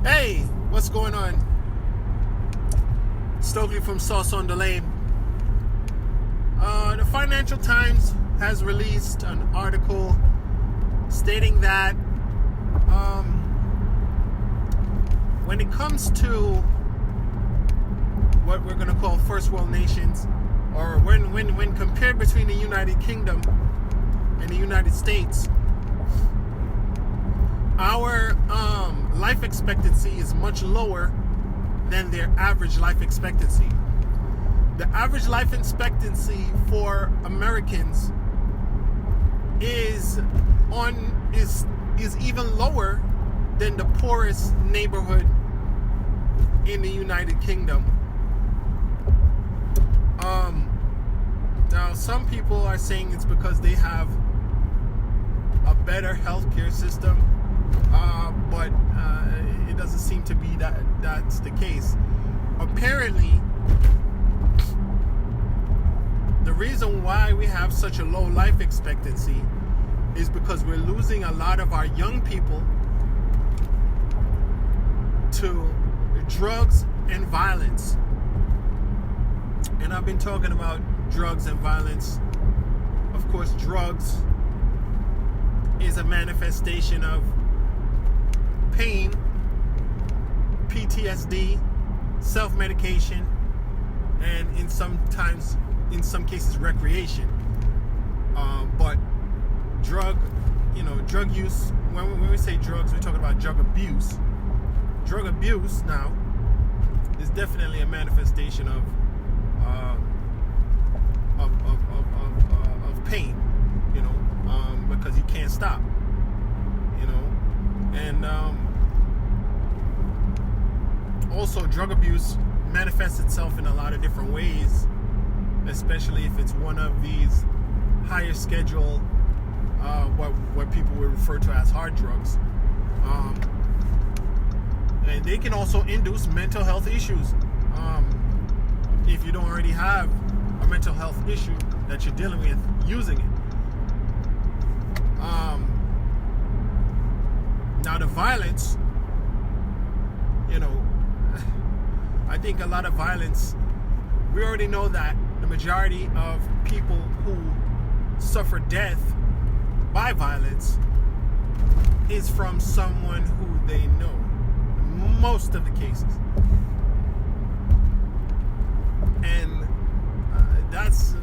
Hey, what's going on? Stokely from Sauce on the Lane. The Financial Times has released an article stating that when it comes to what we're going to call first world nations, or when compared between the United Kingdom and the United States, our life expectancy is much lower than their average life expectancy. The average life expectancy for Americans is even lower than the poorest neighborhood in the United Kingdom. Now, some people are saying it's because they have a better healthcare system, but it doesn't seem to be that's the case. Apparently, the reason why we have such a low life expectancy is because we're losing a lot of our young people to drugs and violence. And I've been talking about drugs and violence. Of course, drugs is a manifestation of pain, PTSD, self-medication, and in some cases recreation. But drug use, when we say drugs, we're talking about drug abuse. Drug abuse now is definitely a manifestation of pain, because you can't stop, and also drug abuse manifests itself in a lot of different ways, especially if it's one of these higher schedule, what people would refer to as hard drugs, and they can also induce mental health issues. If you don't already have a mental health issue that you're dealing with using it. Now the violence, I think a lot of violence, we already know that the majority of people who suffer death by violence is from someone who they know. Most of the cases. And that's,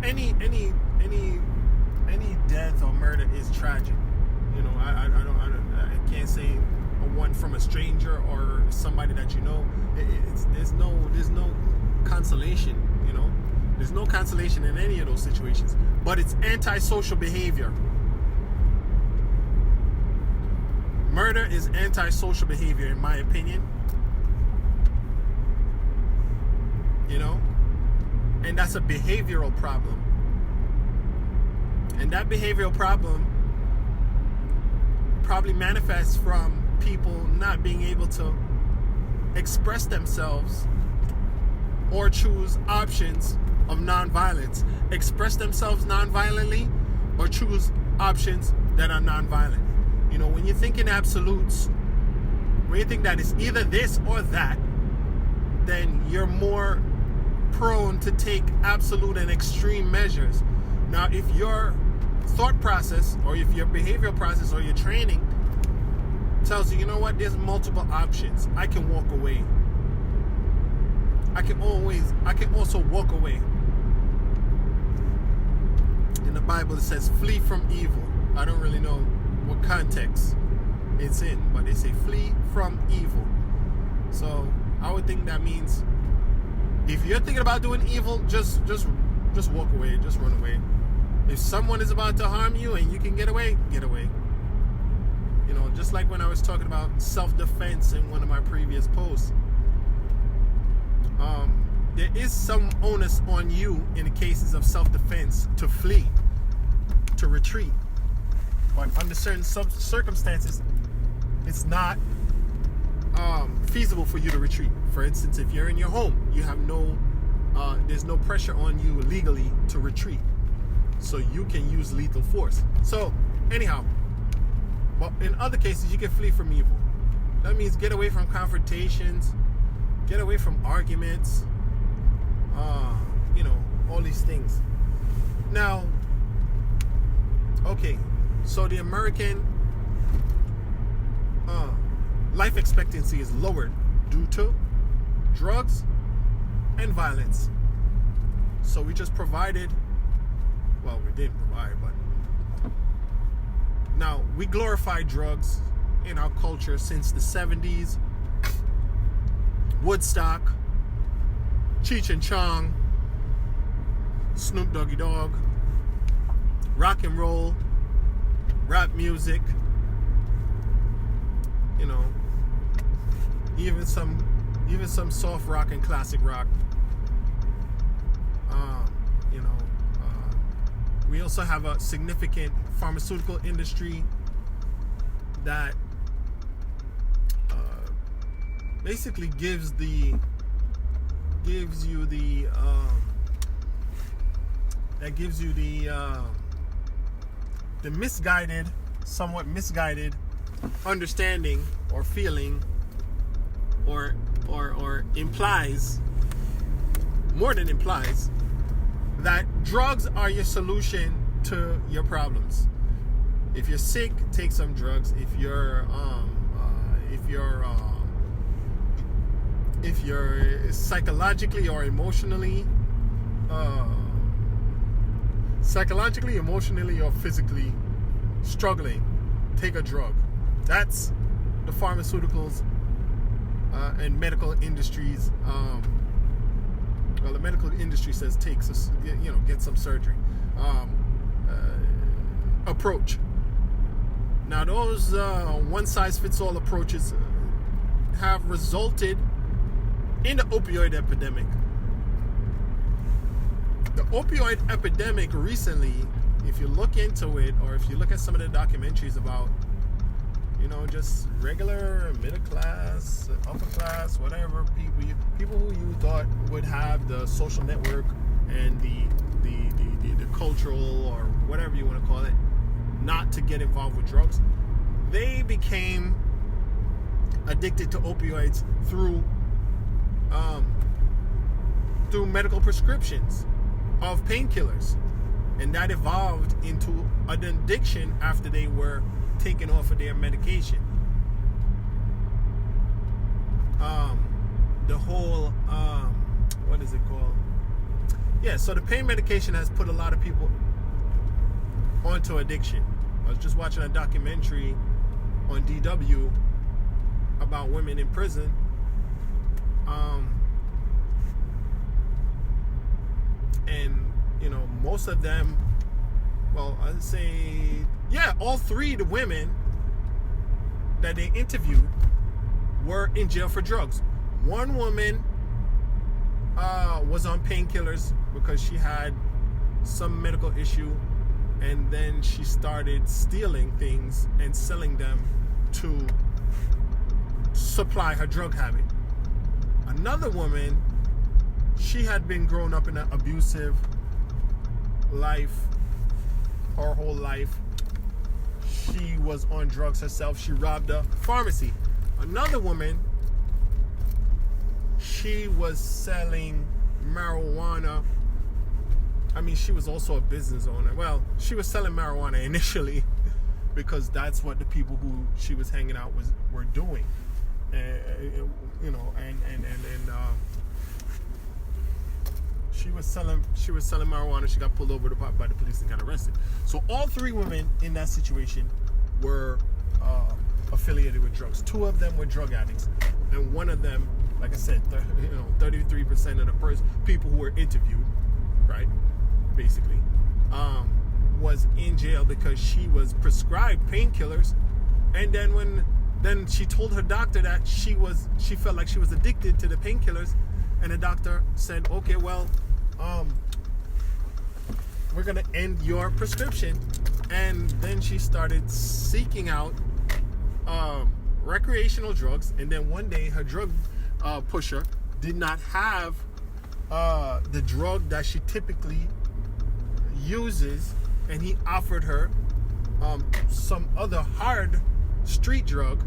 any death or murder is tragic. I can't say one from a stranger or somebody that you know. There's no consolation. There's no consolation in any of those situations. But it's antisocial behavior. Murder is antisocial behavior, in my opinion. And that's a behavioral problem. And that behavioral problem probably manifests from people not being able to express themselves or choose options of nonviolence. Express themselves nonviolently or choose options that are nonviolent. When you think in absolutes, when you think that it's either this or that, then you're more prone to take absolute and extreme measures. Now, if your thought process or if your behavioral process or your training tells you, there's multiple options. I can walk away. I can also walk away. In the Bible it says flee from evil. I don't really know what context it's in, but they say flee from evil. So I would think that means if you're thinking about doing evil, just walk away, just run away. If someone is about to harm you and you can get away, get away. Just like when I was talking about self-defense in one of my previous posts. There is some onus on you in the cases of self-defense to flee, to retreat. But under certain circumstances, it's not feasible for you to retreat. For instance, if you're in your home, you have there's no pressure on you legally to retreat. So you can use lethal force. So anyhow, but in other cases, you can flee from evil. That means get away from confrontations, get away from arguments, all these things. Now, okay, so the American life expectancy is lowered due to drugs and violence. So we just provided, well, we didn't provide, but now we glorify drugs in our culture since the 70s. Woodstock, Cheech and Chong, Snoop Doggy Dogg, rock and roll, rap music, even some soft rock and classic rock. We also have a significant pharmaceutical industry that basically gives you the misguided, somewhat misguided understanding or feeling or implies, more than implies, that drugs are your solution to your problems. If you're sick, take some drugs. If you're psychologically or emotionally or physically struggling, take a drug. That's the pharmaceuticals and medical industries. Well, the medical industry says get some surgery approach. Now, those one-size-fits-all approaches have resulted in the opioid epidemic. The opioid epidemic recently, if you look into it, or if you look at some of the documentaries about, just regular middle class, upper class, whatever people who you thought would have the social network and the cultural or whatever you want to call it, not to get involved with drugs, they became addicted to opioids through medical prescriptions of painkillers, and that evolved into an addiction after they were taken off of their medication. The whole what is it called? Yeah, so the pain medication has put a lot of people onto addiction. I was just watching a documentary on DW about women in prison. And most of them, well, I'd say, all three of the women that they interviewed were in jail for drugs. One woman was on painkillers because she had some medical issue, and then she started stealing things and selling them to supply her drug habit. Another woman, she had been growing up in an abusive life her whole life. She was on drugs herself. She robbed a pharmacy. Another woman, she was selling marijuana. I mean, she was also a business owner. Well, she was selling marijuana initially because that's what the people who she was hanging out with were doing. She was selling marijuana. She got pulled over by the police and got arrested. So all three women in that situation were affiliated with drugs. Two of them were drug addicts, and one of them, like I said, 33% of the people who were interviewed, right, basically, was in jail because she was prescribed painkillers, and then she told her doctor that she felt like she was addicted to the painkillers, and the doctor said, okay, well, we're gonna end your prescription. And then she started seeking out recreational drugs, and then one day her drug pusher did not have the drug that she typically uses, and he offered her some other hard street drug,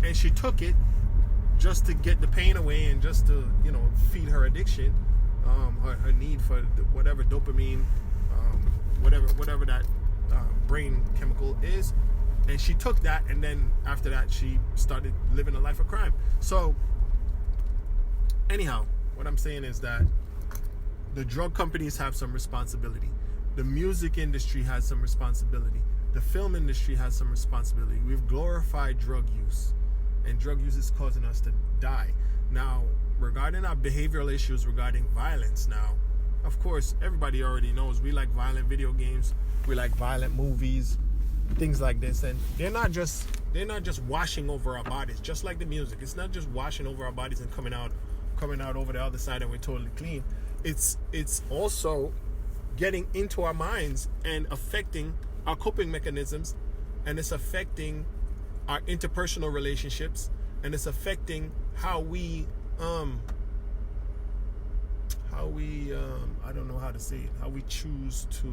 and she took it just to get the pain away and just to, feed her addiction, her need for whatever dopamine, whatever that brain chemical is. And she took that, and then after that she started living a life of crime. So anyhow, what I'm saying is that the drug companies have some responsibility. The music industry has some responsibility. The film industry has some responsibility. We've glorified drug use, and drug use is causing us to die. Now, regarding our behavioral issues regarding violence, now, of course, everybody already knows we like violent video games, we like violent movies, things like this, and they're not just washing over our bodies, just like the music. It's not just washing over our bodies and coming out over the other side and we're totally clean. It's also getting into our minds and affecting our coping mechanisms, and it's affecting our interpersonal relationships, and it's affecting how we I don't know how to say it, how we choose to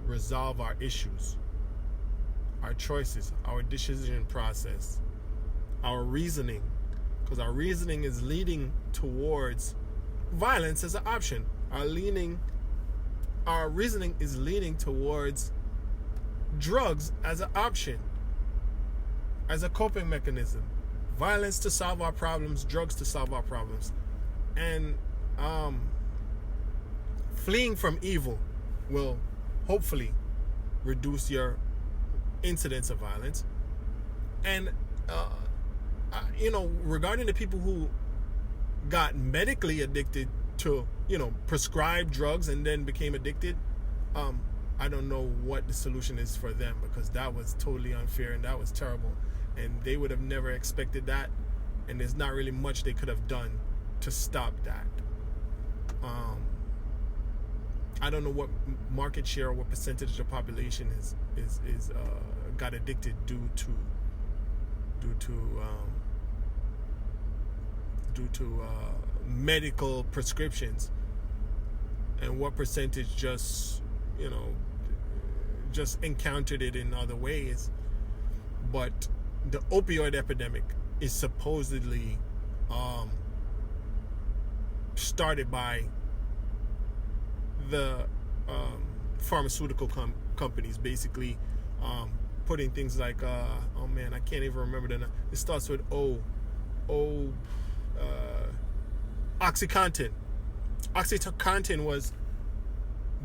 resolve our issues, our choices, our decision process, our reasoning, because our reasoning is leading towards violence as an option. Our reasoning is leaning towards drugs as an option, as a coping mechanism. Violence to solve our problems, drugs to solve our problems. And fleeing from evil will hopefully reduce your incidence of violence. And regarding the people who got medically addicted to, prescribed drugs and then became addicted, I don't know what the solution is for them, because that was totally unfair and that was terrible, and they would have never expected that, and there's not really much they could have done to stop that. I don't know what market share or what percentage of the population is got addicted due to medical prescriptions, and what percentage just encountered it in other ways. But the opioid epidemic is supposedly started by the pharmaceutical companies, basically putting things like I can't even remember the name. It starts with OxyContin. OxyContin was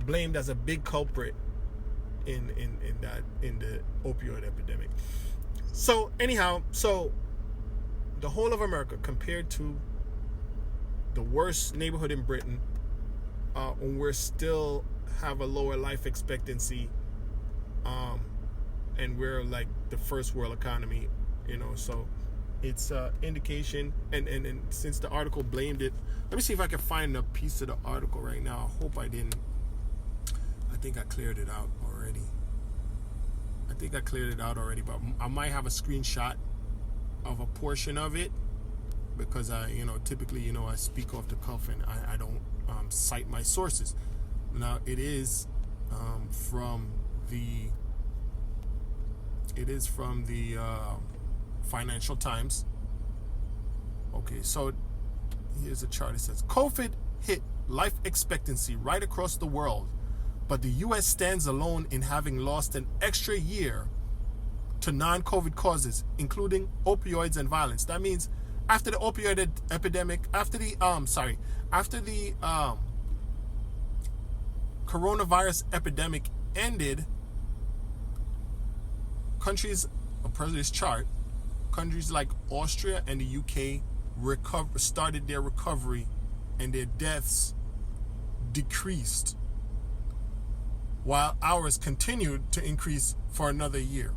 blamed as a big culprit in the opioid epidemic. So anyhow, the whole of America, compared to the worst neighborhood in Britain, we're still have a lower life expectancy, and we're like the first world economy, so it's indication. And since the article blamed it, let me see if I can find a piece of the article right now. I hope I didn't. I think I cleared it out already. But I might have a screenshot of a portion of it, because I typically I speak off the cuff and I don't cite my sources. Now it is from the Financial Times. Okay, so here's a chart. It says COVID hit life expectancy right across the world, but the U.S. stands alone in having lost an extra year to non-COVID causes, including opioids and violence. That means after the opioid epidemic, after the coronavirus epidemic ended, countries, per this chart, countries like Austria and the UK started their recovery, and their deaths decreased, while ours continued to increase for another year.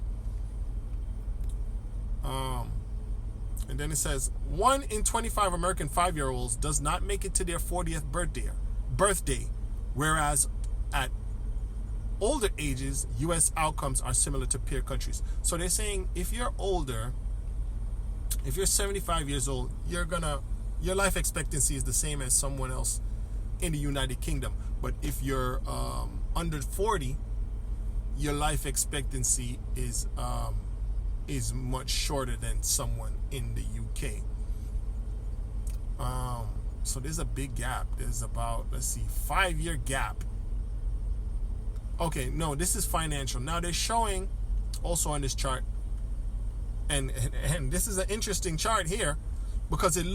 And then it says 1 in 25 American 5-year-olds does not make it to their 40th birthday, whereas at older ages, U.S. outcomes are similar to peer countries. So they're saying if you're older, if you're 75 years old, your life expectancy is the same as someone else in the United Kingdom. But if you're under 40, your life expectancy is is much shorter than someone in the UK. So there's a big gap. There's about, 5-year gap. Okay, no, this is financial. Now they're showing also on this chart, and this is an interesting chart here because it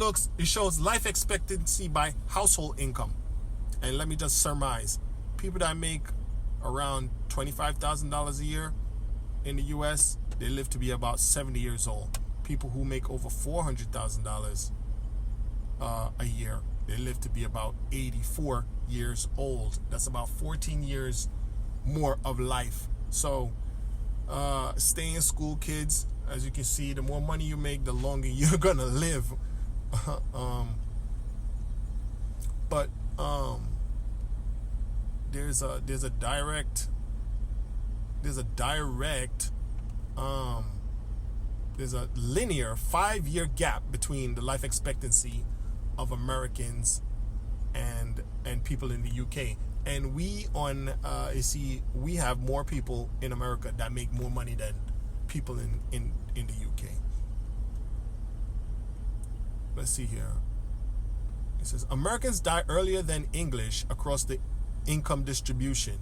shows life expectancy by household income. And let me just surmise, people that make around $25,000 a year in the US, they live to be about 70 years old. People who make over $400,000 a year, they live to be about 84 years old. That's about 14 years more of life. So stay in school, kids. As you can see, the more money you make, the longer you're gonna live. But there's a direct linear 5-year gap between the life expectancy of Americans and people in the UK. And we have more people in America that make more money than people in the UK. Let's see here. It says Americans die earlier than English across the income distribution,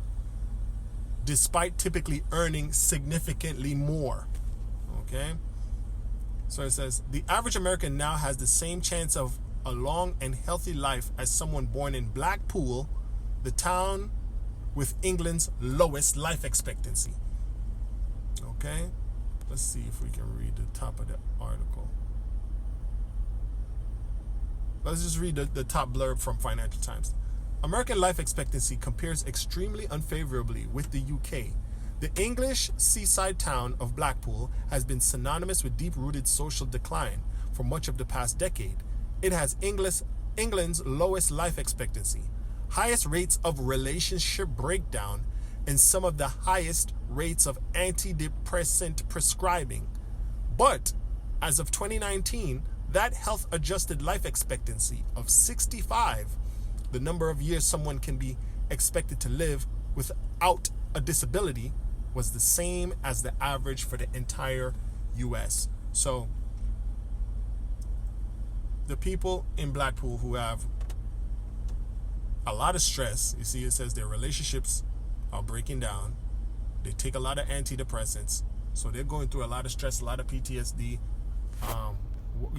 despite typically earning significantly more. Okay? So it says the average American now has the same chance of a long and healthy life as someone born in Blackpool, the town with England's lowest life expectancy. Okay? Let's see if we can read the top of the article. Let's just read the top blurb from Financial Times. American life expectancy compares extremely unfavorably with the UK. The English seaside town of Blackpool has been synonymous with deep-rooted social decline for much of the past decade. It has England's lowest life expectancy, highest rates of relationship breakdown, and some of the highest rates of antidepressant prescribing. But as of 2019, that health-adjusted life expectancy of 65, the number of years someone can be expected to live without a disability, was the same as the average for the entire US. So the people in Blackpool who have a lot of stress, you see it says their relationships are breaking down, they take a lot of antidepressants, so they're going through a lot of stress, a lot of PTSD.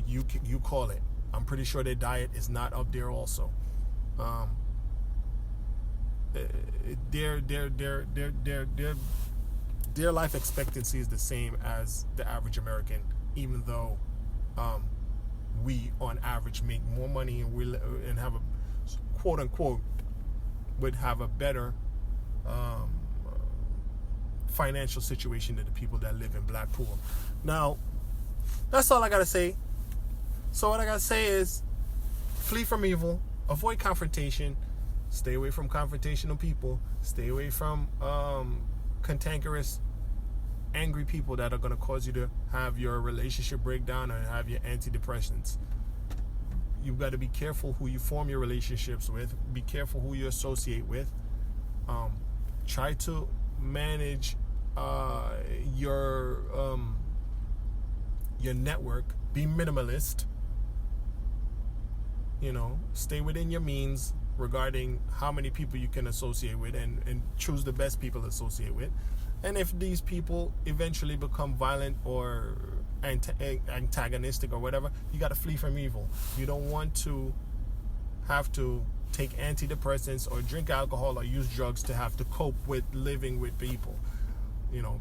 You call it. I'm pretty sure their diet is not up there also. Their life expectancy is the same as the average American, even though we on average make more money and have a quote unquote would have a better financial situation than the people that live in Blackpool. Now, that's all I gotta say. So what I gotta say is, flee from evil, avoid confrontation, stay away from confrontational people, stay away from cantankerous, angry people that are gonna cause you to have your relationship breakdown and have your antidepressants. You've got to be careful who you form your relationships with. Be careful who you associate with. Try to manage your network. Be minimalist. Stay within your means regarding how many people you can associate with, and choose the best people to associate with. And if these people eventually become violent or antagonistic or whatever, you got to flee from evil. You don't want to have to take antidepressants or drink alcohol or use drugs to have to cope with living with people.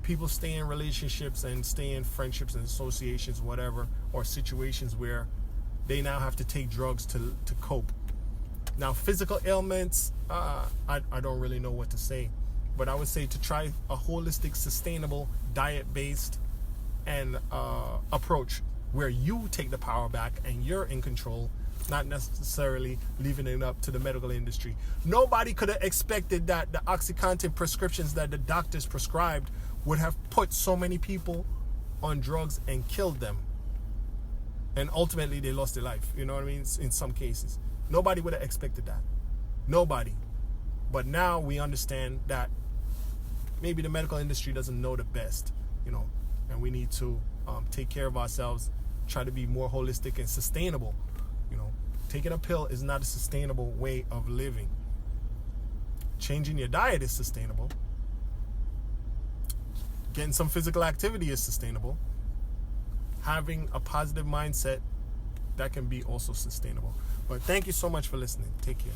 People stay in relationships and stay in friendships and associations, whatever, or situations where they now have to take drugs to cope. Now, physical ailments, I don't really know what to say, but I would say to try a holistic, sustainable, diet-based and approach where you take the power back and you're in control, not necessarily leaving it up to the medical industry. Nobody could have expected that the OxyContin prescriptions that the doctors prescribed would have put so many people on drugs and killed them. And ultimately they lost their life. You know what I mean? In some cases. Nobody would have expected that. Nobody. But now we understand that maybe the medical industry doesn't know the best, and we need to take care of ourselves, try to be more holistic and sustainable. Taking a pill is not a sustainable way of living. Changing your diet is sustainable. Getting some physical activity is sustainable. Having a positive mindset, that can be also sustainable. But thank you so much for listening. Take care.